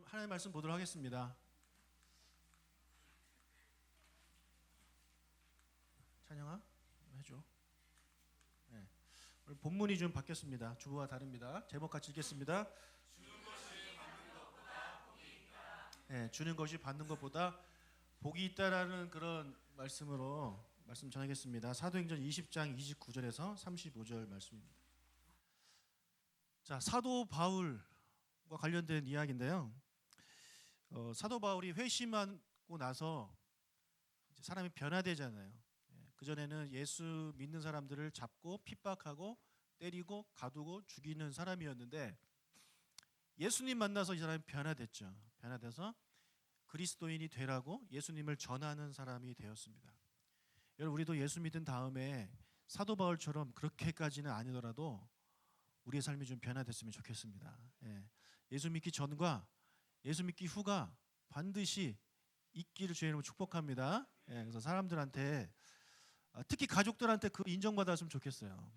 하나님의 말씀 보도록 하겠습니다. 찬영아 해줘. 네. 오늘 본문이 좀 바뀌었습니다. 주보와 다릅니다. 제목 같이 읽겠습니다. 주는 것이 받는 것보다 복이 있다라는 그런 말씀으로 말씀 전하겠습니다. 사도행전 20장 29절에서 35절 말씀입니다. 자, 사도 바울과 관련된 이야기인데요. 사도 바울이 회심하고 나서 이제 사람이 변화되잖아요. 그전에는 예수 믿는 사람들을 잡고 핍박하고 때리고 가두고 죽이는 사람이었는데 예수님 만나서 이 사람이 변화됐죠. 변화돼서 그리스도인이 되라고 예수님을 전하는 사람이 되었습니다. 여러분, 우리도 예수 믿은 다음에 사도 바울처럼 그렇게까지는 아니더라도 우리의 삶이 좀 변화됐으면 좋겠습니다. 예수 믿기 전과 예수 믿기 후가 반드시 있기를 주의 이름으로 축복합니다. 그래서 사람들한테 특히 가족들한테 그 인정받았으면 좋겠어요.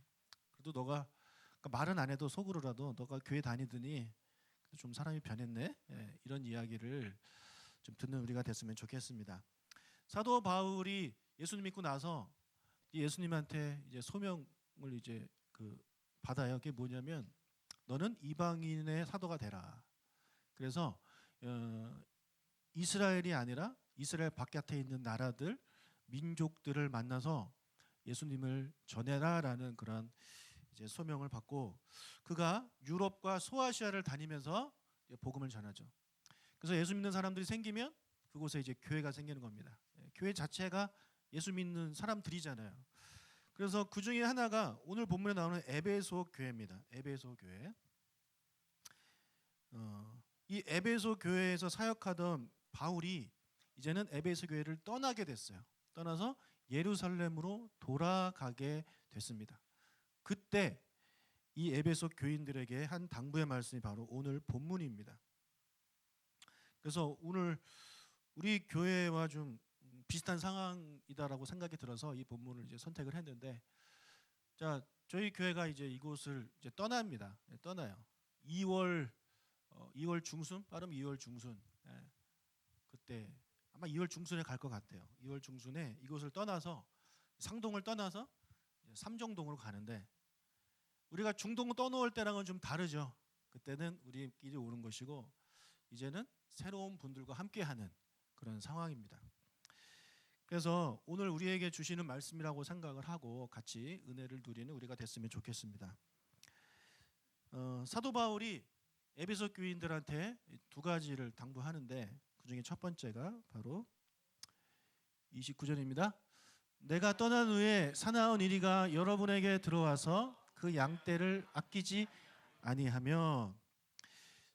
그래도 너가 말은 안 해도 속으로라도 너가 교회 다니더니 좀 사람이 변했네. 이런 이야기를 좀 듣는 우리가 됐으면 좋겠습니다. 사도 바울이 예수님 믿고 나서 예수님한테 이제 소명을 이제 받아요. 그게 뭐냐면 너는 이방인의 사도가 되라. 그래서 이스라엘이 아니라 이스라엘 바깥에 있는 나라들, 민족들을 만나서 예수님을 전해라라는 그런 이제 소명을 받고 그가 유럽과 소아시아를 다니면서 복음을 전하죠. 그래서 예수 믿는 사람들이 생기면 그곳에 이제 교회가 생기는 겁니다. 교회 자체가 예수 믿는 사람들이잖아요. 그래서 그 중에 하나가 오늘 본문에 나오는 에베소 교회입니다. 에베소 교회. 이 에베소 교회에서 사역하던 바울이 이제는 에베소 교회를 떠나게 됐어요. 떠나서 예루살렘으로 돌아가게 됐습니다. 그때 이 에베소 교인들에게 한 당부의 말씀이 바로 오늘 본문입니다. 그래서 오늘 우리 교회와 좀 비슷한 상황이다라고 생각이 들어서 이 본문을 이제 선택을 했는데, 자, 저희 교회가 이제 이곳을 이제 떠납니다. 떠나요. 2월 중순, 빠르면 2월 중순. 그때 아마 2월 중순에 갈 것 같아요. 2월 중순에 이곳을 떠나서 상동을 떠나서 삼정동으로 가는데 우리가 중동 떠놓을 때랑은 좀 다르죠. 그때는 우리끼리 오는 것이고 이제는 새로운 분들과 함께하는 그런 상황입니다. 그래서 오늘 우리에게 주시는 말씀이라고 생각을 하고 같이 은혜를 누리는 우리가 됐으면 좋겠습니다. 사도 바울이 에베소 교인들한테 두 가지를 당부하는데 그 중에 첫 번째가 바로 29절입니다. 내가 떠난 후에 사나운 이리가 여러분에게 들어와서 그 양떼를 아끼지 아니하며,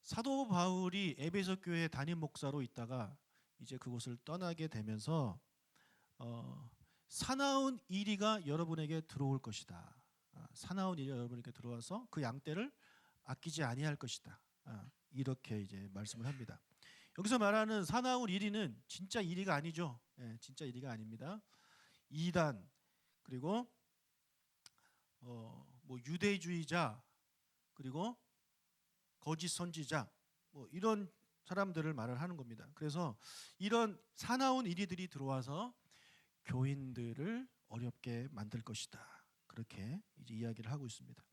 사도 바울이 에베소 교회 담임 목사로 있다가 이제 그곳을 떠나게 되면서 사나운 이리가 여러분에게 들어올 것이다. 사나운 이리가 여러분에게 들어와서 그 양떼를 아끼지 아니할 것이다. 이렇게 이제 말씀을 합니다. 여기서 말하는 사나운 이리는 진짜 이리가 아니죠. 진짜 이리가 아닙니다. 이단 그리고 뭐 유대주의자 그리고 거짓 선지자 뭐 이런 사람들을 말을 하는 겁니다. 그래서 이런 사나운 이리들이 들어와서 교인들을 어렵게 만들 것이다. 그렇게 이제 이야기를 하고 있습니다.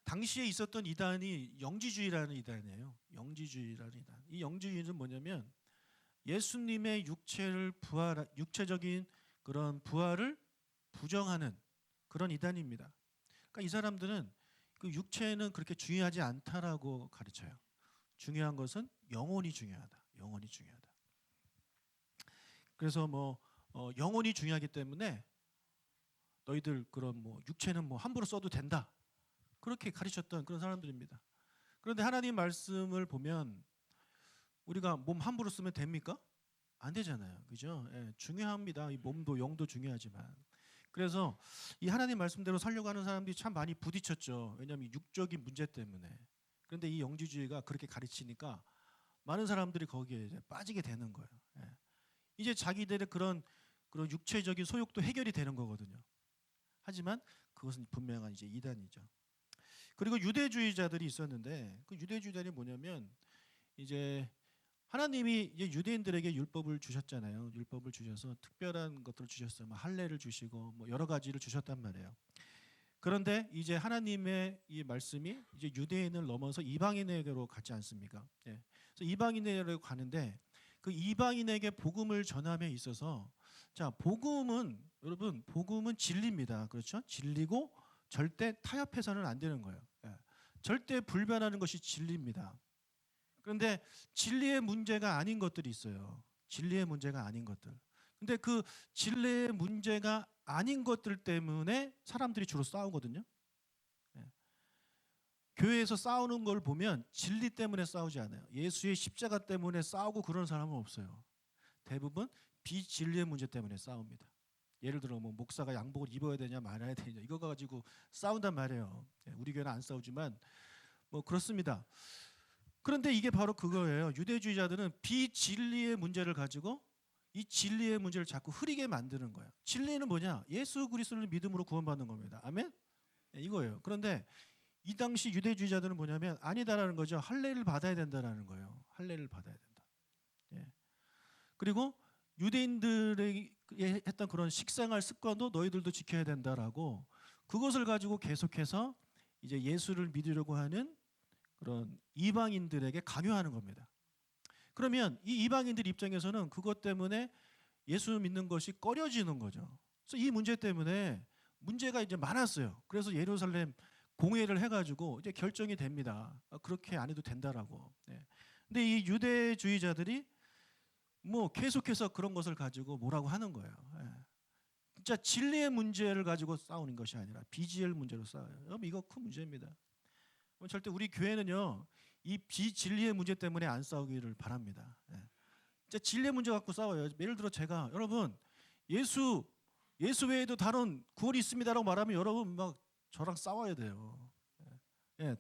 당시에 있었던 이단이 영지주의라는 이단이에요. 영지주의라는 이단. 이 영지주의는 뭐냐면 예수님의 육체적인 그런 부활을 부정하는 그런 이단입니다. 그러니까 이 사람들은 그 육체는 그렇게 중요하지 않다라고 가르쳐요. 중요한 것은 영혼이 중요하다. 영혼이 중요하다. 그래서 영혼이 중요하기 때문에 너희들 그런 육체는 함부로 써도 된다. 그렇게 가르쳤던 그런 사람들입니다. 그런데 하나님 말씀을 보면 우리가 몸 함부로 쓰면 됩니까? 안 되잖아요. 그죠? 중요합니다. 이 몸도 영도 중요하지만. 그래서 이 하나님 말씀대로 살려고 하는 사람들이 참 많이 부딪혔죠. 왜냐하면 육적인 문제 때문에. 그런데 이 영지주의가 그렇게 가르치니까 많은 사람들이 거기에 이제 빠지게 되는 거예요. 이제 자기들의 그런 육체적인 소욕도 해결이 되는 거거든요. 하지만 그것은 분명한 이제 이단이죠. 그리고 유대주의자들이 있었는데 그 유대주의자들이 뭐냐면 이제 하나님이 이제 유대인들에게 율법을 주셨잖아요. 율법을 주셔서 특별한 것들을 주셨어요. 뭐 할례를 주시고 뭐 여러 가지를 주셨단 말이에요. 그런데 이제 하나님의 이 말씀이 이제 유대인을 넘어서 이방인에게로 가지 않습니까? 예. 그래서 이방인에게로 가는데 그 이방인에게 복음을 전함에 있어서 자, 복음은 여러분 복음은 진리입니다. 그렇죠? 진리고 절대 타협해서는 안 되는 거예요. 예. 절대 불변하는 것이 진리입니다. 그런데 진리의 문제가 아닌 것들이 있어요. 진리의 문제가 아닌 것들. 근데 그 진리의 문제가 아닌 것들 때문에 사람들이 주로 싸우거든요. 예. 교회에서 싸우는 걸 보면 진리 때문에 싸우지 않아요. 예수의 십자가 때문에 싸우고 그런 사람은 없어요. 대부분 비진리의 문제 때문에 싸웁니다. 예를 들어 뭐 목사가 양복을 입어야 되냐 말아야 되냐 이거 가지고 싸운단 말이에요. 예. 우리 교회는 안 싸우지만 뭐 그렇습니다. 그런데 이게 바로 그거예요. 유대주의자들은 비진리의 문제를 가지고 이 진리의 문제를 자꾸 흐리게 만드는 거예요. 진리는 뭐냐? 예수 그리스도를 믿음으로 구원받는 겁니다. 아멘? 네, 이거예요. 그런데 이 당시 유대주의자들은 뭐냐면 아니다라는 거죠. 할례를 받아야 된다라는 거예요. 할례를 받아야 된다. 예. 그리고 유대인들에게 했던 그런 식생활 습관도 너희들도 지켜야 된다라고 그것을 가지고 계속해서 이제 예수를 믿으려고 하는 그런 이방인들에게 강요하는 겁니다. 그러면 이 이방인들 입장에서는 그것 때문에 예수 믿는 것이 꺼려지는 거죠. 그래서 이 문제 때문에 문제가 이제 많았어요. 그래서 예루살렘 공회를 해가지고 이제 결정이 됩니다. 그렇게 안 해도 된다라고. 네. 근데 이 유대주의자들이 뭐 계속해서 그런 것을 가지고 뭐라고 하는 거예요. 네. 진짜 진리의 문제를 가지고 싸우는 것이 아니라 비지엘 문제로 싸워요. 여러분 이거 큰 문제입니다. 절대 우리 교회는요 이 비진리의 문제 때문에 안 싸우기를 바랍니다. 예. 진짜 진리의 문제 갖고 싸워요. 예를 들어 제가 여러분 예수 외에도 다른 구원이 있습니다라고 말하면 여러분 막 저랑 싸워야 돼요. 예.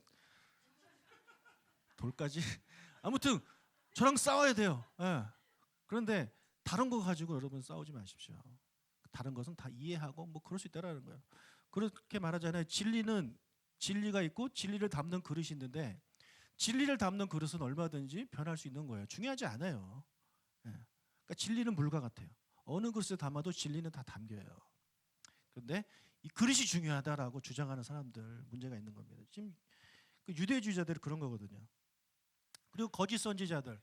돌까지 아무튼 저랑 싸워야 돼요. 예. 그런데 다른 거 가지고 여러분 싸우지 마십시오. 다른 것은 다 이해하고 뭐 그럴 수 있다라는 거예요. 그렇게 말하잖아요. 진리가 있고 진리를 담는 그릇이 있는데 진리를 담는 그릇은 얼마든지 변할 수 있는 거예요. 중요하지 않아요. 예. 그러니까 진리는 물과 같아요. 어느 그릇에 담아도 진리는 다 담겨요. 그런데 이 그릇이 중요하다라고 주장하는 사람들 문제가 있는 겁니다. 지금 그 유대주의자들이 그런 거거든요. 그리고 거짓 선지자들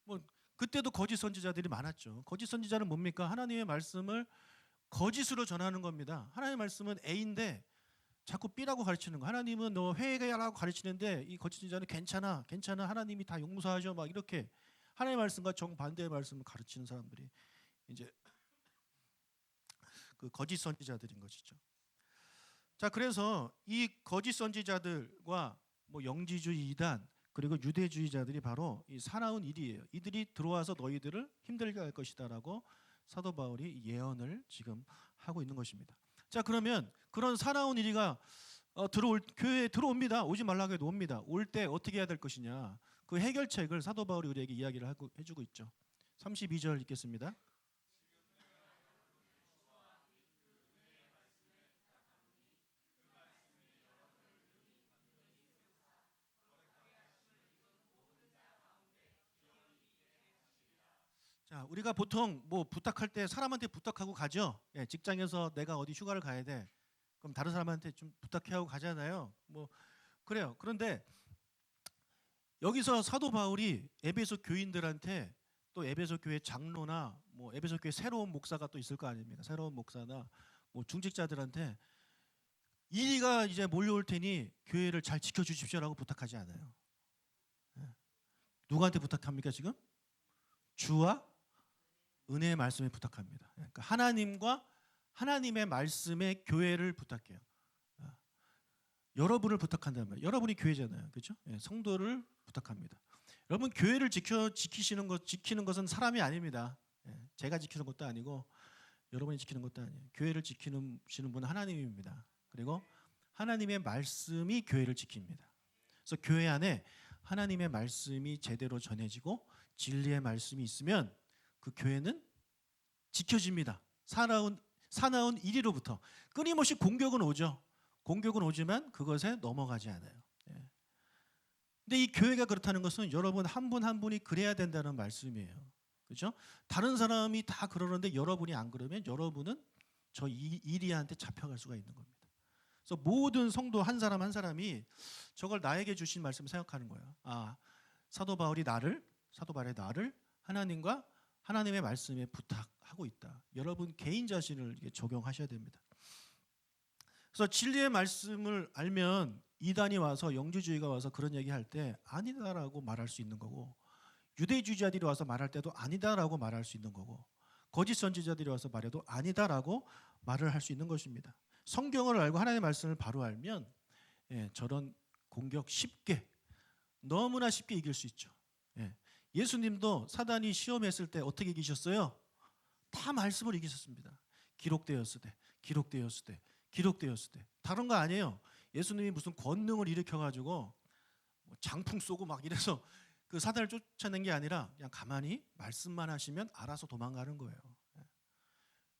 뭐 그때도 거짓 선지자들이 많았죠. 거짓 선지자는 뭡니까? 하나님의 말씀을 거짓으로 전하는 겁니다. 하나님의 말씀은 A인데 자꾸 B라고 가르치는 거. 하나님은 너 회개하라고 가르치는데 이 거짓 선지자는 괜찮아 하나님이 다 용서하죠 막 이렇게 하나님의 말씀과 정반대의 말씀을 가르치는 사람들이 이제 그 거짓 선지자들인 것이죠. 자, 그래서 이 거짓 선지자들과 뭐 영지주의 이단 그리고 유대주의자들이 바로 이 사나운 일이에요. 이들이 들어와서 너희들을 힘들게 할 것이다라고 사도 바울이 예언을 지금 하고 있는 것입니다. 자, 그러면 그런 사나운 일이가 교회에 들어옵니다. 오지 말라고 해도 옵니다. 올 때 어떻게 해야 될 것이냐. 그 해결책을 사도 바울이 우리에게 이야기를 해주고 있죠. 32절 읽겠습니다. 자, 우리가 보통 뭐 부탁할 때 사람한테 부탁하고 가죠. 예, 직장에서 내가 어디 휴가를 가야 돼. 그럼 다른 사람한테 좀 부탁해 하고 가잖아요. 뭐 그래요. 그런데 여기서 사도 바울이 에베소 교인들한테 또 에베소 교회 장로나 뭐 에베소 교회 새로운 목사가 또 있을 거 아닙니까? 새로운 목사나 뭐 중직자들한테 이리가 이제 몰려올 테니 교회를 잘 지켜 주십시오라고 부탁하지 않아요. 예. 누구한테 부탁합니까, 지금? 주와 은혜의 말씀에 부탁합니다. 그러니까 하나님과 하나님의 말씀에 교회를 부탁해요. 여러분을 부탁한단 말이에요. 여러분이 교회잖아요, 그렇죠? 예, 성도를 부탁합니다. 여러분 교회를 지키는 것은 사람이 아닙니다. 예, 제가 지키는 것도 아니고 여러분이 지키는 것도 아니에요. 교회를 지키는 분은 하나님입니다. 그리고 하나님의 말씀이 교회를 지킵니다. 그래서 교회 안에 하나님의 말씀이 제대로 전해지고 진리의 말씀이 있으면 그 교회는 지켜집니다. 사나운 이리로부터 끊임없이 공격은 오죠. 공격은 오지만 그것에 넘어가지 않아요. 근데 이 교회가 그렇다는 것은 여러분 한 분 한 분이 그래야 된다는 말씀이에요. 그렇죠? 다른 사람이 다 그러는데 여러분이 안 그러면 여러분은 저 이리한테 잡혀갈 수가 있는 겁니다. 그래서 모든 성도 한 사람 한 사람이 저걸 나에게 주신 말씀을 생각하는 거예요. 사도 바울이 나를 하나님과 하나님의 말씀에 부탁하고 있다. 여러분 개인 자신을 적용하셔야 됩니다. 그래서 진리의 말씀을 알면 이단이 와서 영주주의가 와서 그런 얘기할 때 아니다라고 말할 수 있는 거고, 유대주의자들이 와서 말할 때도 아니다라고 말할 수 있는 거고, 거짓 선지자들이 와서 말해도 아니다라고 말을 할 수 있는 것입니다. 성경을 알고 하나님의 말씀을 바로 알면 저런 공격 너무나 쉽게 이길 수 있죠. 예수님도 사단이 시험했을 때 어떻게 이기셨어요? 다 말씀을 이기셨습니다. 기록되었을 때 다른 거 아니에요. 예수님이 무슨 권능을 일으켜가지고 장풍 쏘고 막 이래서 그 사단을 쫓아낸 게 아니라 그냥 가만히 말씀만 하시면 알아서 도망가는 거예요.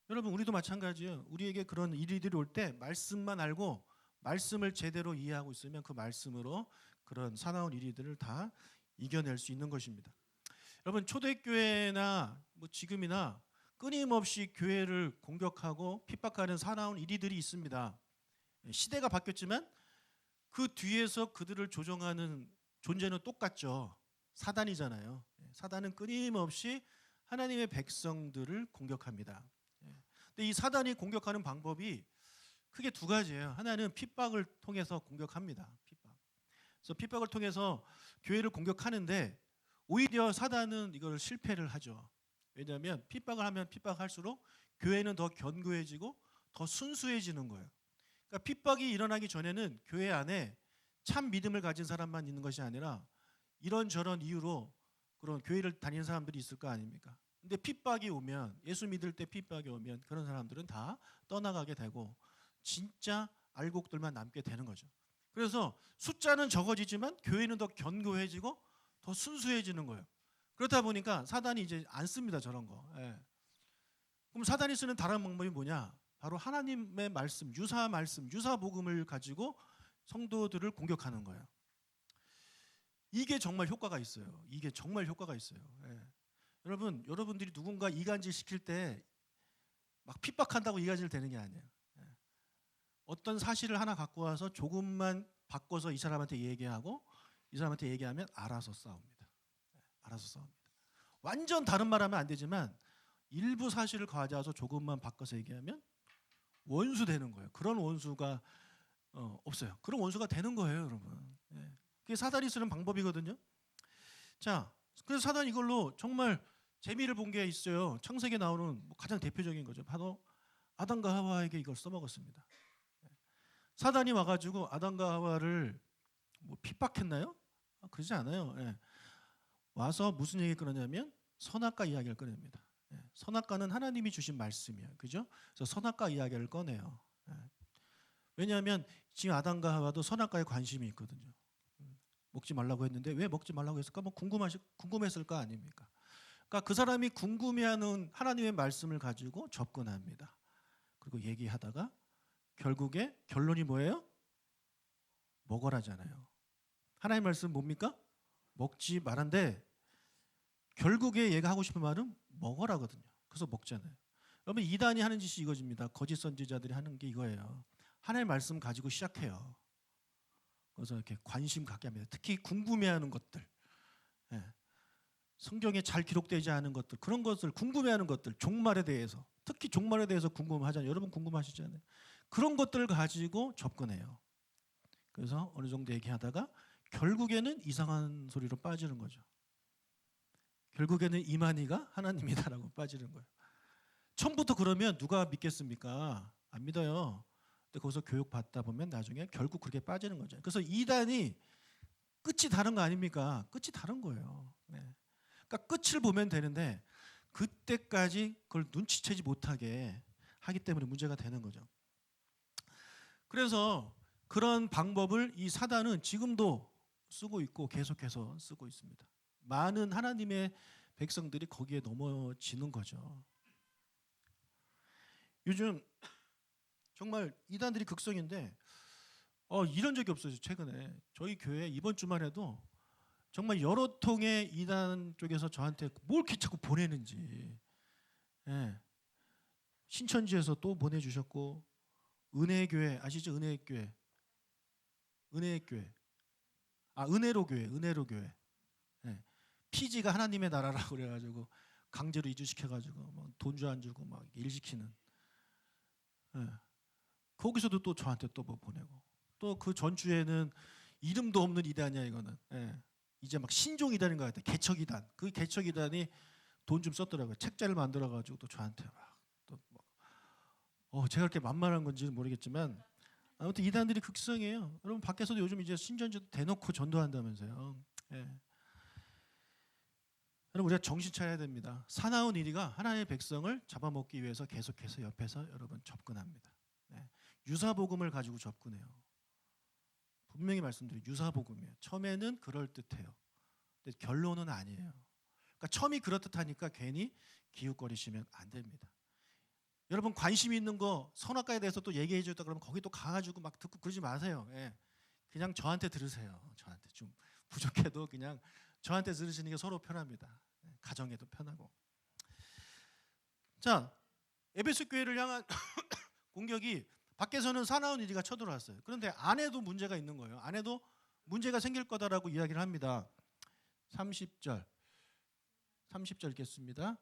여러분 우리도 마찬가지예요. 우리에게 그런 일들이 올 때 말씀만 알고 말씀을 제대로 이해하고 있으면 그 말씀으로 그런 사나운 일들을 다 이겨낼 수 있는 것입니다. 여러분 초대교회나 지금이나 끊임없이 교회를 공격하고 핍박하는 사나운 일들이 있습니다. 시대가 바뀌었지만 그 뒤에서 그들을 조종하는 존재는 똑같죠. 사단이잖아요. 사단은 끊임없이 하나님의 백성들을 공격합니다. 근데 이 사단이 공격하는 방법이 크게 두 가지예요. 하나는 핍박을 통해서 공격합니다. 그래서 핍박을 통해서 교회를 공격하는데 오히려 사단은 이걸 실패를 하죠. 왜냐하면 핍박을 하면 핍박할수록 교회는 더 견고해지고 더 순수해지는 거예요. 그러니까 핍박이 일어나기 전에는 교회 안에 참 믿음을 가진 사람만 있는 것이 아니라 이런저런 이유로 그런 교회를 다니는 사람들이 있을 거 아닙니까? 근데 핍박이 오면, 예수 믿을 때 핍박이 오면 그런 사람들은 다 떠나가게 되고 진짜 알곡들만 남게 되는 거죠. 그래서 숫자는 적어지지만 교회는 더 견고해지고 더 순수해지는 거예요. 그렇다 보니까 사단이 이제 안 씁니다, 저런 거. 그럼 사단이 쓰는 다른 방법이 뭐냐? 바로 하나님의 말씀, 유사 복음을 가지고 성도들을 공격하는 거예요. 이게 정말 효과가 있어요. 여러분들이 누군가 이간질 시킬 때 막 핍박한다고 이간질 되는 게 아니에요. 어떤 사실을 하나 갖고 와서 조금만 바꿔서 이 사람한테 얘기하고 이 사람한테 얘기하면 알아서 싸웁니다. 완전 다른 말하면 안 되지만 일부 사실을 가져와서 조금만 바꿔서 얘기하면 원수 되는 거예요. 그런 원수가 없어요. 그런 원수가 되는 거예요, 여러분. 그게 사단이 쓰는 방법이거든요. 자, 그래서 사단이 이걸로 정말 재미를 본 게 있어요. 창세기에 나오는 가장 대표적인 거죠. 바로 아담과 하와에게 이걸 써먹었습니다. 사단이 와가지고 아담과 하와를 핍박했나요? 그러지 않아요. 와서 무슨 얘기를 꺼내냐면 선악과 이야기를 꺼냅니다. 선악과는 하나님이 주신 말씀이에요. 그죠? 그래서 선악과 이야기를 꺼내요. 왜냐하면 지금 아담과 하와도 선악과에 관심이 있거든요. 먹지 말라고 했는데 왜 먹지 말라고 했을까? 궁금했을 거 아닙니까? 그러니까 그 사람이 궁금해하는 하나님의 말씀을 가지고 접근합니다. 그리고 얘기하다가 결국에 결론이 뭐예요? 먹으라잖아요. 하나님의 말씀 뭡니까? 먹지 말한데 결국에 얘가 하고 싶은 말은 먹으라거든요. 그래서 먹잖아요. 여러분 이단이 하는 짓이 이거입니다. 거짓 선지자들이 하는 게 이거예요. 하나님의 말씀 가지고 시작해요. 그래서 이렇게 관심 갖게 합니다. 특히 궁금해하는 것들, 성경에 잘 기록되지 않은 것들, 그런 것을 궁금해하는 것들, 종말에 대해서, 특히 종말에 대해서 궁금하잖아요. 여러분 궁금하시잖아요. 그런 것들을 가지고 접근해요. 그래서 어느 정도 얘기하다가 결국에는 이상한 소리로 빠지는 거죠. 결국에는 이만희가 하나님이다라고 빠지는 거예요. 처음부터 그러면 누가 믿겠습니까? 안 믿어요. 근데 거기서 교육 받다 보면 나중에 결국 그렇게 빠지는 거죠. 그래서 이단이 끝이 다른 거 아닙니까? 끝이 다른 거예요. 그러니까 끝을 보면 되는데 그때까지 그걸 눈치채지 못하게 하기 때문에 문제가 되는 거죠. 그래서 그런 방법을 이 사단은 지금도 쓰고 있고 계속해서 쓰고 있습니다. 많은 하나님의 백성들이 거기에 넘어지는 거죠. 요즘 정말 이단들이 극성인데 이런 적이 없어요. 최근에 저희 교회 이번 주만 해도 정말 여러 통의 이단 쪽에서 저한테 뭘 이렇게 자꾸 보내는지. 예. 신천지에서 또 보내주셨고, 은혜교회 아시죠? 은혜교회, 은혜교회, 은혜로교회, 은혜로교회. 예. 피지가 하나님의 나라라고 그래가지고 강제로 이주시켜가지고 뭐 돈주 안 주고 막 일 시키는. 예. 거기서도 또 저한테 또 뭐 보내고, 또 그 전주에는 이름도 없는 이단이야 이거는. 예. 이제 막 신종 이단인 것 같아. 개척 이단. 그 개척 이단이 돈 좀 썼더라고요. 책자를 만들어가지고 또 저한테 제가 그렇게 만만한 건지는 모르겠지만 아무튼 이단들이 극성이에요. 여러분 밖에서도 요즘 이제 신천지도 대놓고 전도한다면서요. 예. 여러분 우리가 정신 차려야 됩니다. 사나운 이리가 하나님의 백성을 잡아먹기 위해서 계속해서 옆에서 여러분 접근합니다. 예. 유사복음을 가지고 접근해요. 분명히 말씀드려요. 유사복음이에요. 처음에는 그럴듯해요. 근데 결론은 아니에요. 그러니까 처음이 그럴듯하니까 괜히 기웃거리시면 안 됩니다. 여러분 관심 있는 거 선악과에 대해서 또 얘기해 줬다 그러면 거기 또 가가지고 막 듣고 그러지 마세요. 예. 그냥 저한테 들으세요. 저한테 좀 부족해도 그냥 저한테 들으시는 게 서로 편합니다. 예. 가정에도 편하고. 자, 에베소 교회를 향한 공격이 밖에서는 사나운 이리가 쳐들어왔어요. 그런데 안에도 문제가 있는 거예요. 안에도 문제가 생길 거다라고 이야기를 합니다. 30절 읽겠습니다.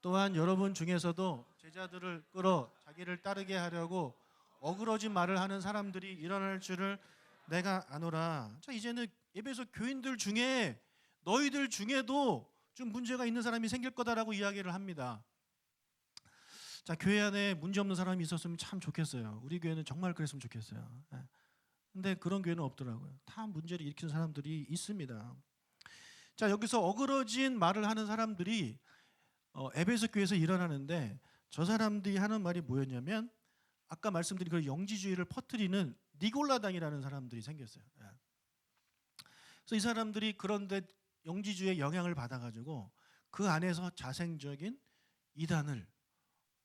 또한 여러분 중에서도 제자들을 끌어 자기를 따르게 하려고 어그러진 말을 하는 사람들이 일어날 줄을 내가 아노라. 자, 이제는 에베소 교인들 중에 너희들 중에도 좀 문제가 있는 사람이 생길 거다라고 이야기를 합니다. 자, 교회 안에 문제 없는 사람이 있었으면 참 좋겠어요. 우리 교회는 정말 그랬으면 좋겠어요. 근데 그런 교회는 없더라고요. 다 문제를 일으키는 사람들이 있습니다. 자, 여기서 어그러진 말을 하는 사람들이 에베소 교회에서 일어나는데, 저 사람들이 하는 말이 뭐였냐면 아까 말씀드린 그 영지주의를 퍼뜨리는 니골라당이라는 사람들이 생겼어요. 그래서 이 사람들이 그런데 영지주의의 영향을 받아가지고 그 안에서 자생적인 이단을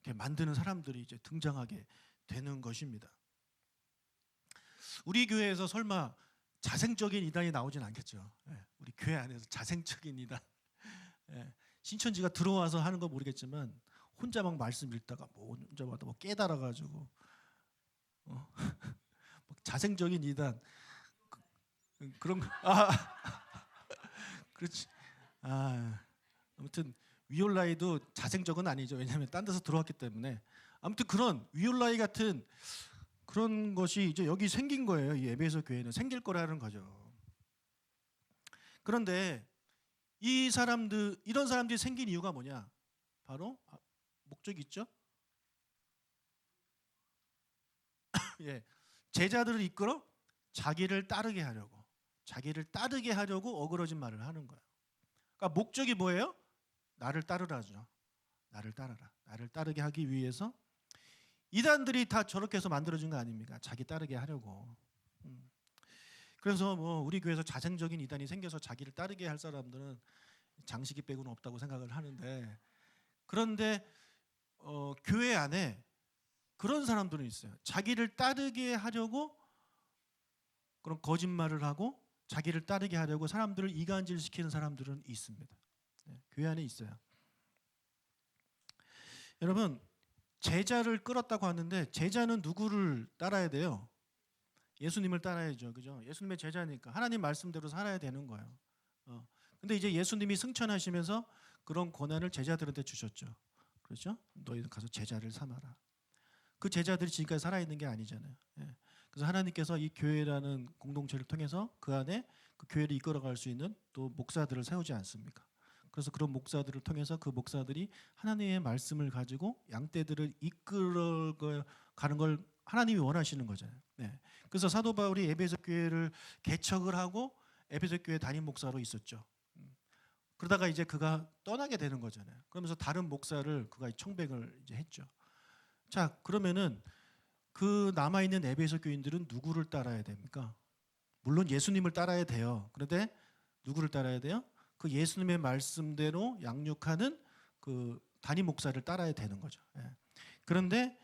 이렇게 만드는 사람들이 이제 등장하게 되는 것입니다. 우리 교회에서 설마 자생적인 이단이 나오진 않겠죠. 우리 교회 안에서 자생적인 이단. 신천지가 들어와서 하는 거 모르겠지만 혼자 막 말씀 읽다가 혼자 뭐 깨달아가지고 자생적인 이단 그런 거. 그렇지. 아무튼 위올라이도 자생적은 아니죠. 왜냐하면 딴 데서 들어왔기 때문에. 아무튼 그런 위올라이 같은 그런 것이 이제 여기 생긴 거예요. 이 에베소 교회는 생길 거라는 거죠. 그런데 이런 사람들이 생긴 이유가 뭐냐? 바로 목적이 있죠. 예, 제자들을 이끌어 자기를 따르게 하려고 어그러진 말을 하는 거예요. 그러니까 목적이 뭐예요? 나를 따르라죠. 나를 따르라. 나를 따르게 하기 위해서 이단들이 다 저렇게 해서 만들어진 거 아닙니까? 자기 따르게 하려고. 그래서 뭐 우리 교회에서 자생적인 이단이 생겨서 자기를 따르게 할 사람들은 장식이 빼고는 없다고 생각을 하는데, 그런데 교회 안에 그런 사람들은 있어요. 자기를 따르게 하려고 그런 거짓말을 하고 자기를 따르게 하려고 사람들을 이간질시키는 사람들은 있습니다. 교회 안에 있어요. 여러분, 제자를 끌었다고 하는데 제자는 누구를 따라야 돼요? 예수님을 따라야죠. 그죠? 예수님의 제자니까 하나님 말씀대로 살아야 되는 거예요. 근데 이제 예수님이 승천하시면서 그런 권한을 제자들한테 주셨죠. 그렇죠? 너희는 가서 제자를 삼아라. 그 제자들이 지금까지 살아있는 게 아니잖아요. 그래서 하나님께서 이 교회라는 공동체를 통해서 그 안에 그 교회를 이끌어갈 수 있는 또 목사들을 세우지 않습니까? 그래서 그런 목사들을 통해서 그 목사들이 하나님의 말씀을 가지고 양떼들을 이끌어가는 걸 하나님이 원하시는 거잖아요. 그래서 사도 바울이 에베소 교회를 개척을 하고 에베소 교회 담임 목사로 있었죠. 그러다가 이제 그가 떠나게 되는 거잖아요. 그러면서 다른 목사를 그가 청백을 이제 했죠. 자, 그러면은 그 남아 있는 에베소 교인들은 누구를 따라야 됩니까? 물론 예수님을 따라야 돼요. 그런데 누구를 따라야 돼요? 그 예수님의 말씀대로 양육하는 그 담임 목사를 따라야 되는 거죠. 그런데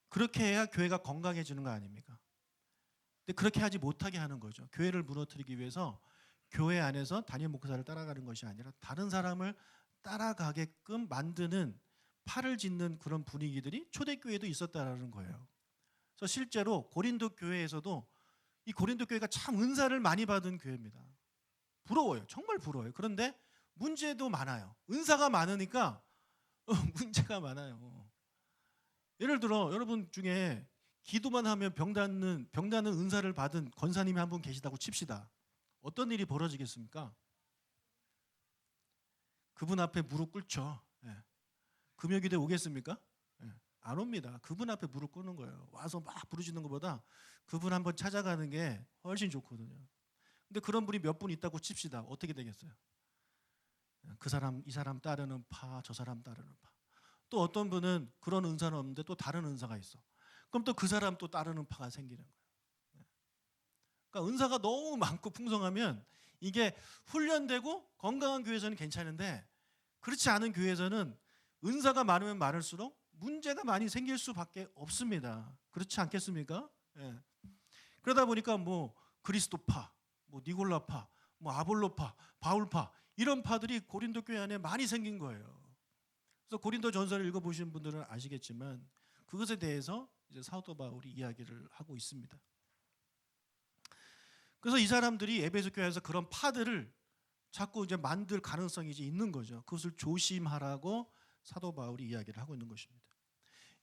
그렇게 해야 교회가 건강해지는 거 아닙니까? 근데 그렇게 하지 못하게 하는 거죠. 교회를 무너뜨리기 위해서 교회 안에서 담임 목사를 따라가는 것이 아니라 다른 사람을 따라가게끔 만드는 팔을 짓는 그런 분위기들이 초대교회도 있었다라는 거예요. 그래서 실제로 고린도 교회에서도 이 고린도 교회가 참 은사를 많이 받은 교회입니다. 부러워요. 정말 부러워요. 그런데 문제도 많아요. 은사가 많으니까 문제가 많아요. 예를 들어 여러분 중에 기도만 하면 병 낫는 은사를 받은 권사님이 한 분 계시다고 칩시다. 어떤 일이 벌어지겠습니까? 그분 앞에 무릎 꿇죠. 예. 금요기대 오겠습니까? 예. 안 옵니다. 그분 앞에 무릎 꿇는 거예요. 와서 막 부르시는 것보다 그분 한번 찾아가는 게 훨씬 좋거든요. 근데 그런 분이 몇 분 있다고 칩시다. 어떻게 되겠어요? 그 사람, 이 사람 따르는 파, 저 사람 따르는 파. 또 어떤 분은 그런 은사는 없는데 또 다른 은사가 있어. 그럼 또 그 사람 또 따르는 파가 생기는 거예요. 그러니까 은사가 너무 많고 풍성하면 이게 훈련되고 건강한 교회에서는 괜찮은데 그렇지 않은 교회에서는 은사가 많으면 많을수록 문제가 많이 생길 수밖에 없습니다. 그렇지 않겠습니까? 예. 그러다 보니까 뭐 그리스도파, 뭐 니골라파, 뭐 아볼로파, 바울파 이런 파들이 고린도 교회 안에 많이 생긴 거예요. 그래서 고린도 전서를 읽어보신 분들은 아시겠지만 그것에 대해서 이제 사도 바울이 이야기를 하고 있습니다. 그래서 이 사람들이 에베소 교회에서 그런 파들을 자꾸 이제 만들 가능성이 이제 있는 거죠. 그것을 조심하라고 사도 바울이 이야기를 하고 있는 것입니다.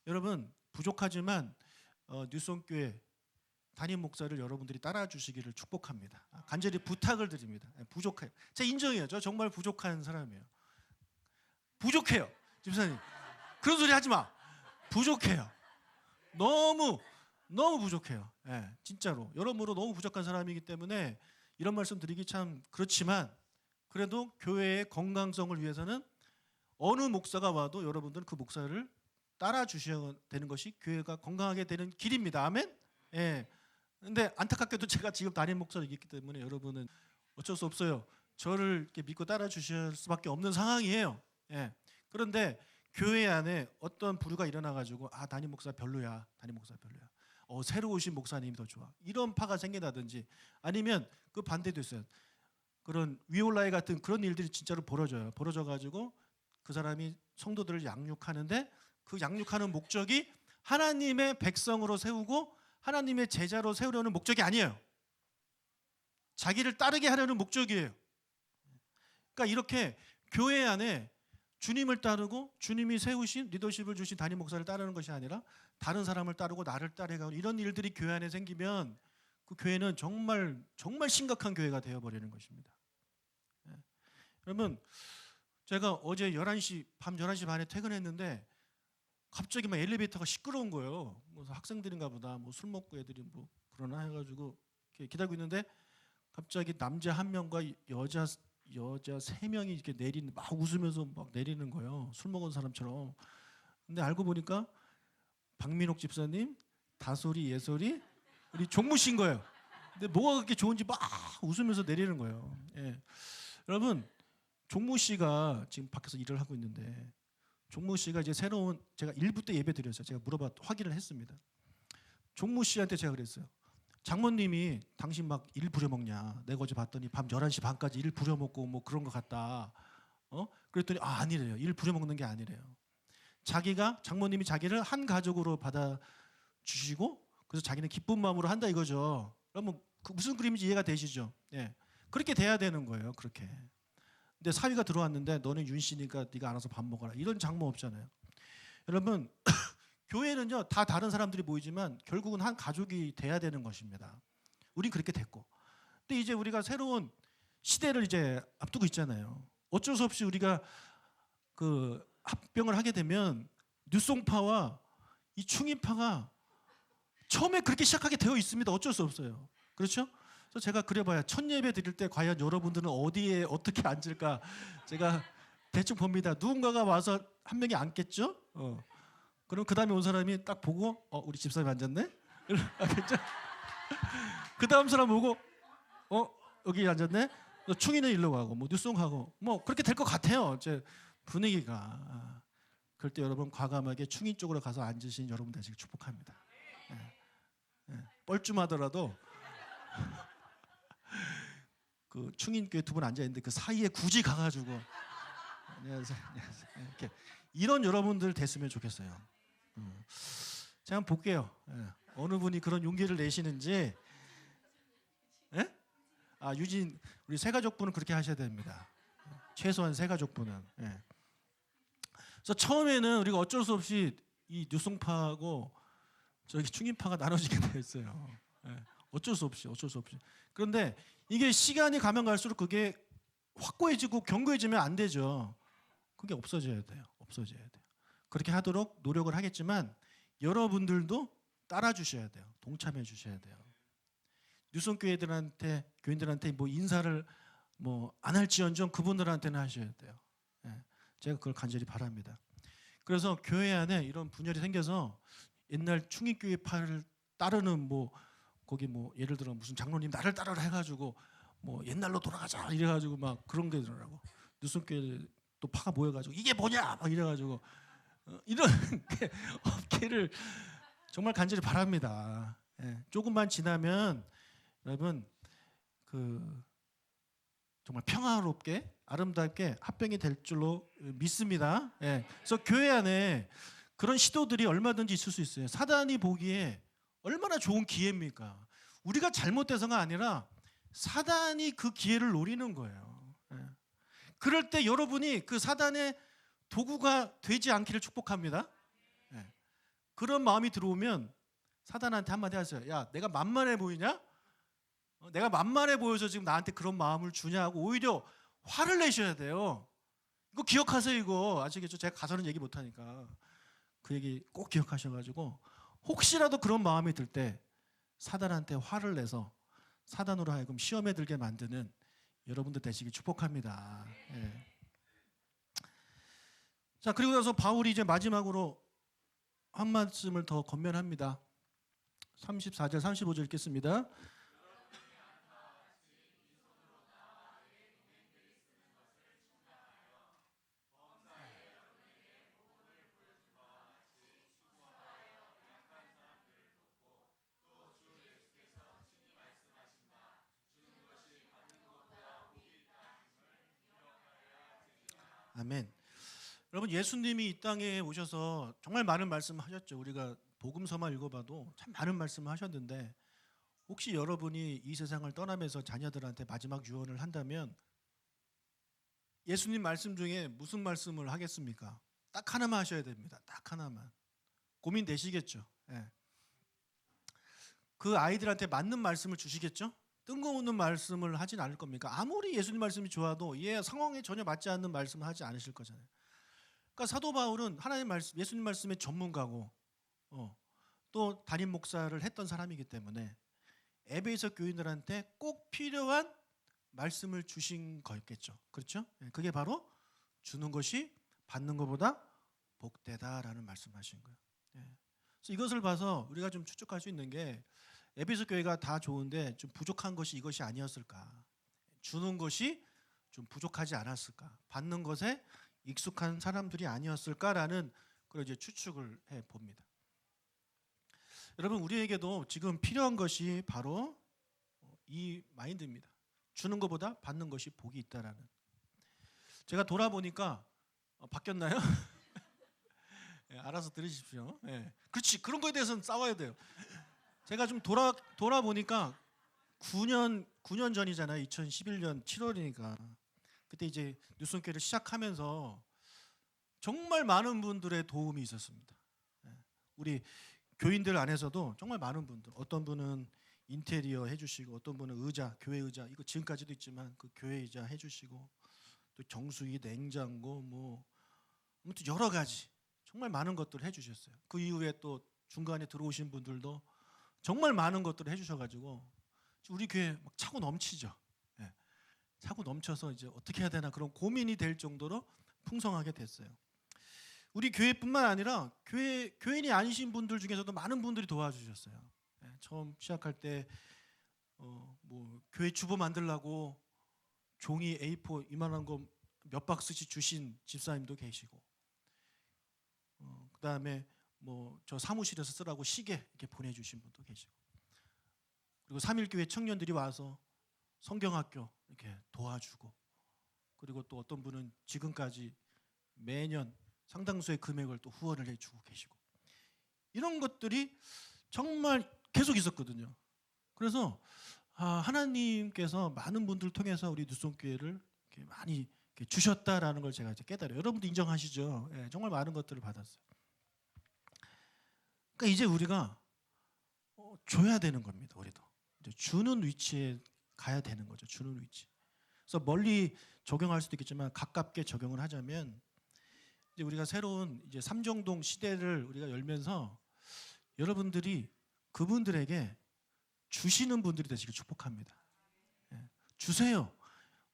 여러분 부족하지만 뉴송교회 담임 목사를 여러분들이 따라 주시기를 축복합니다. 간절히 부탁을 드립니다. 부족해요. 제가 인정해요. 저 정말 부족한 사람이에요. 부족해요. 집사님 그런 소리 하지 마. 부족해요. 너무 부족해요. 예, 진짜로 여러모로 너무 부족한 사람이기 때문에 이런 말씀 드리기 참 그렇지만 그래도 교회의 건강성을 위해서는 어느 목사가 와도 여러분들은 그 목사를 따라 주셔야 되는 것이 교회가 건강하게 되는 길입니다. 아멘. 예. 근데 안타깝게도 제가 지금 담임 목사이기 때문에 여러분은 어쩔 수 없어요. 저를 이렇게 믿고 따라 주실 수밖에 없는 상황이에요. 예. 그런데 교회 안에 어떤 부류가 일어나가지고 담임 목사 별로야, 담임 목사 별로야. 새로 오신 목사님이 더 좋아. 이런 파가 생긴다든지 아니면 그 반대도 있어요. 그런 위올라이 같은 그런 일들이 진짜로 벌어져요. 벌어져가지고 그 사람이 성도들을 양육하는데 그 양육하는 목적이 하나님의 백성으로 세우고 하나님의 제자로 세우려는 목적이 아니에요. 자기를 따르게 하려는 목적이에요. 그러니까 이렇게 교회 안에 주님을 따르고 주님이 세우신 리더십을 주신 담임 목사를 따르는 것이 아니라 다른 사람을 따르고 나를 따르고 이런 일들이 교회 안에 생기면 그 교회는 정말 심각한 교회가 되어버리는 것입니다. 여러분 제가 어제 밤 11시 반에 퇴근했는데 갑자기 막 엘리베이터가 시끄러운 거예요. 무슨 학생들인가 보다. 뭐 술 먹고 애들이 뭐 그러나 해가지고 기다리고 있는데 갑자기 남자 한 명과 여자 3명이 이렇게 막 웃으면서 막 내리는 거예요. 술 먹은 사람처럼. 근데 알고 보니까 박민옥 집사님, 다솔이, 예솔이, 우리 종무 씨인 거예요. 근데 뭐가 그렇게 좋은지 막 웃으면서 내리는 거예요. 예. 여러분, 종무 씨가 지금 밖에서 일을 하고 있는데 종무 씨가 이제 새로운 제가 1부 때 예배 드렸어요. 제가 확인을 했습니다. 종무 씨한테 제가 그랬어요. 장모님이 당신 막 일 부려먹냐? 내가 어제 봤더니 밤 11시 반까지 일 부려먹고 뭐 그런 것 같다. 그랬더니 아니래요. 일 부려먹는 게 아니래요. 장모님이 자기를 한 가족으로 받아주시고 그래서 자기는 기쁜 마음으로 한다 이거죠. 그러면 무슨 그림인지 이해가 되시죠? 예. 그렇게 돼야 되는 거예요. 그렇게. 근데 사위가 들어왔는데 너는 윤씨니까 네가 알아서 밥 먹어라. 이런 장모 없잖아요. 여러분 교회는요 다 다른 사람들이 모이지만 결국은 한 가족이 돼야 되는 것입니다. 우린 그렇게 됐고, 근데 이제 우리가 새로운 시대를 이제 앞두고 있잖아요. 어쩔 수 없이 우리가 그 합병을 하게 되면 뉴송파와 이 충인파가 처음에 그렇게 시작하게 되어 있습니다. 어쩔 수 없어요. 그렇죠? 그래서 제가 그래봐야 첫 예배 드릴 때 과연 여러분들은 어디에 어떻게 앉을까 제가 대충 봅니다. 누군가가 와서 한 명이 앉겠죠? 그럼 그 다음에 온 사람이 딱 보고 우리 집사님 앉았네? 알겠죠? 그 다음 사람 보고 여기 앉았네? 충이는 일로 가고 뭐 뉴송 가고 뭐 그렇게 될 것 같아요. 제 분위기가. 그럴 때 여러분 과감하게 충인 쪽으로 가서 앉으신 여러분 되시길 축복합니다. 뻘쭘하더라도 그 충인교회 두 분 앉아 있는데 그 사이에 굳이 가가지고 안녕하세요, 안녕하세요. 이렇게 이런 여러분들 됐으면 좋겠어요. 제가 한번 볼게요. 예. 어느 분이 그런 용기를 내시는지. 예? 아, 유진 우리 세 가족분은 그렇게 하셔야 됩니다. 최소한 세 가족분은. 예. 그래서 처음에는 우리가 어쩔 수 없이 이 뉴송파하고 저기 충인파가 나눠지게 됐어요. 예. 어쩔 수 없이. 그런데 이게 시간이 가면 갈수록 그게 확고해지고 견고해지면 안 되죠. 그게 없어져야 돼요. 그렇게 하도록 노력을 하겠지만 여러분들도 따라 주셔야 돼요. 동참해 주셔야 돼요. 뉴송 교인들한테 뭐 인사를 뭐 안 할지언정 그분들한테는 하셔야 돼요. 예. 제가 그걸 간절히 바랍니다. 그래서 교회 안에 이런 분열이 생겨서 옛날 충인교회파를 따르는 뭐 거기 뭐 예를 들어 무슨 장로님 나를 따르라 해가지고 뭐 옛날로 돌아가자 이래가지고 막 그런 게 있더라고. 뉴송교회 또 파가 모여가지고 이게 뭐냐 막 이래가지고 이런 게 없기를 정말 간절히 바랍니다. 예. 조금만 지나면 여러분 그 정말 평화롭게 아름답게 합병이 될 줄로 믿습니다. 예. 그래서 교회 안에 그런 시도들이 얼마든지 있을 수 있어요. 사단이 보기에 얼마나 좋은 기회입니까? 우리가 잘못돼서가 아니라 사단이 그 기회를 노리는 거예요. 예. 그럴 때 여러분이 그 사단의 도구가 되지 않기를 축복합니다. 예. 그런 마음이 들어오면 사단한테 한마디 하세요. 야, 내가 만만해 보이냐? 내가 만만해 보여서 지금 나한테 그런 마음을 주냐고 오히려 화를 내셔야 돼요. 이거 기억하세요. 이거 아시겠죠? 제가 가서는 얘기 못하니까 그 얘기 꼭 기억하셔가지고 혹시라도 그런 마음이 들 때 사단한테 화를 내서 사단으로 하여금 시험에 들게 만드는 여러분들 되시기 축복합니다. 예. 자, 그리고 나서 바울이 이제 마지막으로 한 말씀을 더 건면합니다. 34절 35절 읽겠습니다. 아멘. 여러분 예수님이 이 땅에 오셔서 정말 많은 말씀하셨죠. 우리가 복음서만 읽어봐도 참 많은 말씀을 하셨는데 혹시 여러분이 이 세상을 떠나면서 자녀들한테 마지막 유언을 한다면 예수님 말씀 중에 무슨 말씀을 하겠습니까? 딱 하나만 하셔야 됩니다. 딱 하나만. 고민되시겠죠? 예. 그 아이들한테 맞는 말씀을 주시겠죠? 뜬금없는 말씀을 하진 않을 겁니까? 아무리 예수님 말씀이 좋아도 얘 상황에 전혀 맞지 않는 말씀을 하지 않으실 거잖아요. 그러니까 사도 바울은 하나님 말씀, 예수님 말씀의 전문가고 또 담임 목사를 했던 사람이기 때문에 에베소 교인들한테 꼭 필요한 말씀을 주신 거였겠죠. 그렇죠? 그게 바로 주는 것이 받는 것보다 복되다라는 말씀하신 거예요. 그래서 이것을 봐서 우리가 좀 추측할 수 있는 게 에베소 교회가 다 좋은데 좀 부족한 것이 이것이 아니었을까? 주는 것이 좀 부족하지 않았을까? 받는 것에 익숙한 사람들이 아니었을까라는 그런 이제 추측을 해 봅니다. 여러분 우리에게도 지금 필요한 것이 바로 이 마인드입니다. 주는 것보다 받는 것이 복이 있다라는. 제가 돌아보니까 바뀌었나요? 예, 알아서 들으십시오. 예. 그렇지 그런 거에 대해서는 싸워야 돼요. 제가 좀 돌아보니까 9년 전이잖아요. 2011년 7월이니까 그때 이제 뉴스원교회를 시작하면서 정말 많은 분들의 도움이 있었습니다. 우리 교인들 안에서도 정말 많은 분들, 어떤 분은 인테리어 해주시고, 어떤 분은 의자, 교회 의자, 이거 지금까지도 있지만 그 교회 의자 해주시고, 또 정수기, 냉장고, 뭐 아무튼 여러 가지 정말 많은 것들을 해주셨어요. 그 이후에 또 중간에 들어오신 분들도 정말 많은 것들을 해주셔가지고 우리 교회 막 차고 넘치죠. 예. 차고 넘쳐서 이제 어떻게 해야 되나 그런 고민이 될 정도로 풍성하게 됐어요. 우리 교회뿐만 아니라 교인이 아니신 분들 중에서도 많은 분들이 도와주셨어요. 예. 처음 시작할 때 뭐 교회 주보 만들라고 종이 A4 이만한 거 몇 박스씩 주신 집사님도 계시고, 그 다음에 뭐 저 사무실에서 쓰라고 시계 이렇게 보내주신 분도 계시고, 그리고 3.1교회 청년들이 와서 성경학교 이렇게 도와주고, 그리고 또 어떤 분은 지금까지 매년 상당수의 금액을 또 후원을 해주고 계시고, 이런 것들이 정말 계속 있었거든요. 그래서 하나님께서 많은 분들 통해서 우리 누송교회를 이렇게 많이 이렇게 주셨다라는 걸 제가 이제 깨달아요. 여러분도 인정하시죠? 예, 정말 많은 것들을 받았어요. 그러니까 이제 우리가 줘야 되는 겁니다. 우리도 이제 주는 위치에 가야 되는 거죠. 주는 위치. 그래서 멀리 적용할 수도 있겠지만 가깝게 적용을 하자면, 이제 우리가 새로운 이제 삼정동 시대를 우리가 열면서 여러분들이 그분들에게 주시는 분들이 되시길 축복합니다. 예, 주세요.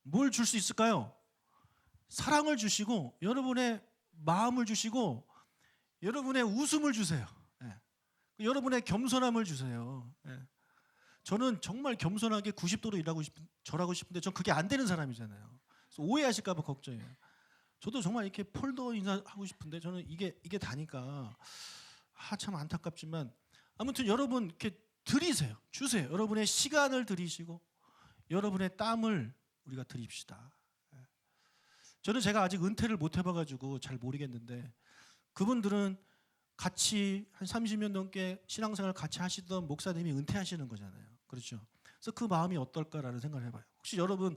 뭘 줄 수 있을까요? 사랑을 주시고, 여러분의 마음을 주시고, 여러분의 웃음을 주세요. 예, 여러분의 겸손함을 주세요. 예, 저는 정말 겸손하게 90도로 절하고 싶은데 전 그게 안 되는 사람이잖아요. 그래서 오해하실까 봐 걱정해요. 저도 정말 이렇게 폴더 인사하고 싶은데 저는 이게 다니까 참 안타깝지만, 아무튼 여러분 이렇게 드리세요. 주세요. 여러분의 시간을 드리시고 여러분의 땀을 우리가 드립시다. 저는 제가 아직 은퇴를 못 해봐가지고 잘 모르겠는데, 그분들은 같이 한 30년 넘게 신앙생활 같이 하시던 목사님이 은퇴하시는 거잖아요. 그렇죠? 그래서 그 마음이 어떨까라는 생각을 해봐요. 혹시 여러분,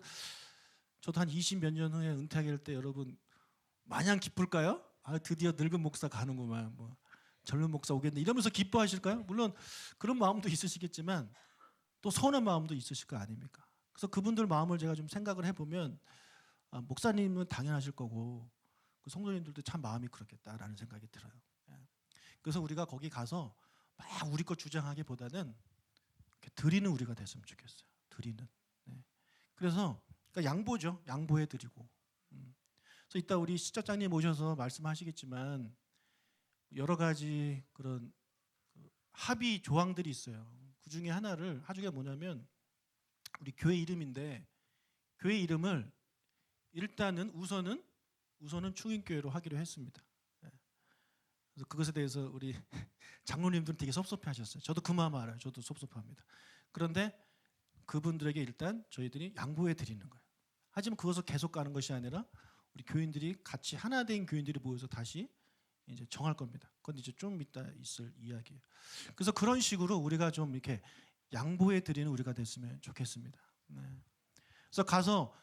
저도 한 20 몇 년 후에 은퇴하게 될 때 여러분 마냥 기쁠까요? 드디어 늙은 목사 가는구만, 뭐 젊은 목사 오겠네 이러면서 기뻐하실까요? 물론 그런 마음도 있으시겠지만 또 서운한 마음도 있으실 거 아닙니까? 그래서 그분들 마음을 제가 좀 생각을 해보면, 목사님은 당연하실 거고 그 성도님들도 참 마음이 그렇겠다라는 생각이 들어요. 그래서 우리가 거기 가서 막 우리 것 주장하기보다는 드리는 우리가 됐으면 좋겠어요. 드리는. 네. 그래서 그러니까 양보죠. 양보해 드리고. 그래서 이따 우리 시장님 오셔서 말씀하시겠지만 여러 가지 그런 합의 조항들이 있어요. 그 중에 하나를 하주가 뭐냐면, 우리 교회 이름인데 교회 이름을 일단은 우선은 충인교회로 하기로 했습니다. 그래서 그것에 대해서 우리 장로님들은 되게 섭섭해하셨어요. 저도 그 마음 알아요. 저도 섭섭합니다. 그런데 그분들에게 일단 저희들이 양보해 드리는 거예요. 하지만 그것을 계속 가는 것이 아니라 우리 교인들이 같이 하나 된 교인들이 모여서 다시 이제 정할 겁니다. 그건 이제 좀 이따 있을 이야기예요. 그래서 그런 식으로 우리가 좀 이렇게 양보해 드리는 우리가 됐으면 좋겠습니다. 네. 그래서 가서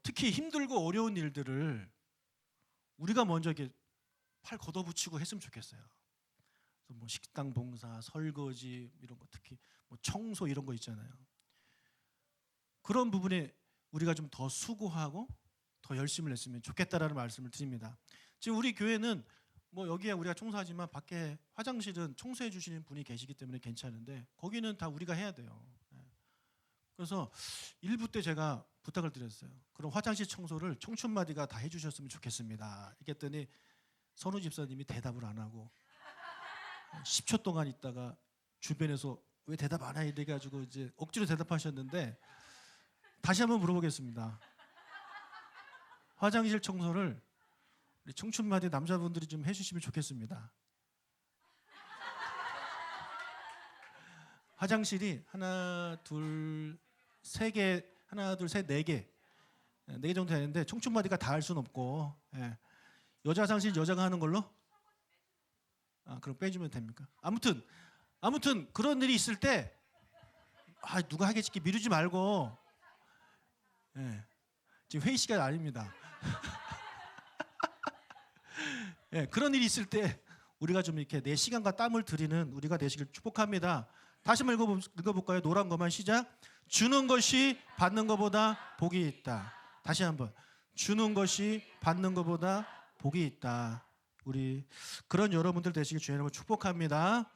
특히 힘들고 어려운 일들을 우리가 먼저 이렇게 팔 걷어붙이고 했으면 좋겠어요. 그래서 뭐 식당 봉사, 설거지 이런 거, 특히 뭐 청소 이런 거 있잖아요. 그런 부분에 우리가 좀 더 수고하고 더 열심을 냈으면 좋겠다라는 말씀을 드립니다. 지금 우리 교회는 뭐 여기에 우리가 청소하지만 밖에 화장실은 청소해 주시는 분이 계시기 때문에 괜찮은데 거기는 다 우리가 해야 돼요. 그래서 일부 때 제가 부탁을 드렸어요. 그럼 화장실 청소를 청춘마디가 다 해주셨으면 좋겠습니다. 이랬더니 선우 집사님이 대답을 안 하고 10초 동안 있다가 주변에서 왜 대답 안 해? 이래가지고 이제 억지로 대답하셨는데, 다시 한번 물어보겠습니다. 화장실 청소를 우리 청춘마디 남자분들이 좀 해주시면 좋겠습니다. 화장실이 하나, 둘, 세 개, 하나, 둘, 셋, 네 개 정도 되는데 청춘마디가 다 할 수는 없고, 여자 화장실 여자가 하는 걸로? 그럼 빼주면 됩니까? 아무튼 그런 일이 있을 때 누가 하겠지 미루지 말고, 지금 회의 시간 아닙니다. 그런 일이 있을 때 우리가 좀 이렇게 내 시간과 땀을 들이는 우리가 되시길 축복합니다. 다시 한번 읽어볼까요? 노란 것만 시작. 주는 것이 받는 것보다 복이 있다. 다시 한번. 주는 것이 받는 것보다 복이 있다. 우리 그런 여러분들 되시길 주의 이름으로 축복합니다.